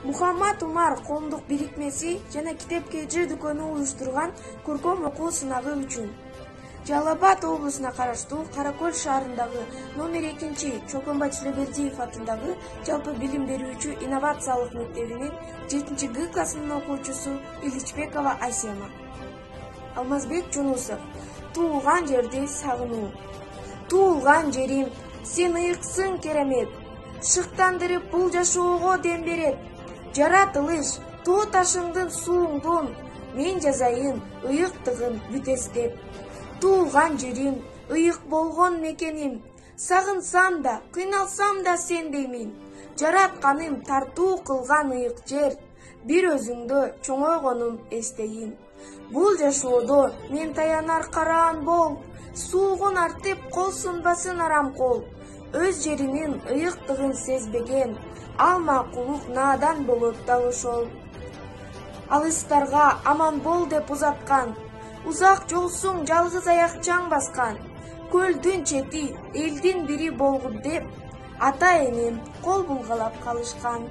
Мухаммад Умар коомдук бирикмеси жана китепке жыр дүкөнү уюштурган көркөм окуу сынагы үчүн Жалал Абад облусуна караштуу Каракөл шаарындагы номер 2 Чоконбай Чилебердиев атындагы жалпы билим берүүчү инновациялык мектебинин 7-Г классынын окуучусу Иличбекова Айсема. Алмазбек Жунусов. Туулган жерди сагынуу. Туулган жерим, сен ыйыксың керемет. Шыктандырып бул жашоого дем берет. Жаратылыш, тоо ташыңдын сууңдун, мен жазайын ыйыктыгын бүтестеп. Туулган жерим, ыйык болгон мекеним, сагынсам да, кыйналсам да сендеймин. Жаратканым тартуу кылган ыйык жер, бир өзүңдө чоңойгонум эстейин. Бул жашоодо мен таянар караан бол, суугун артып кол сунбасын арам кол. Өз жеринин ыйыктыгын сезбеген, ал макулук наадан болот дал ошол. Алыстарга аман бол деп узаткан, узак жолсуң жалгыз аяк чаң баскан. Көлдүн чети элдин бири болгут деп, ата энем кол булгалап калышкан.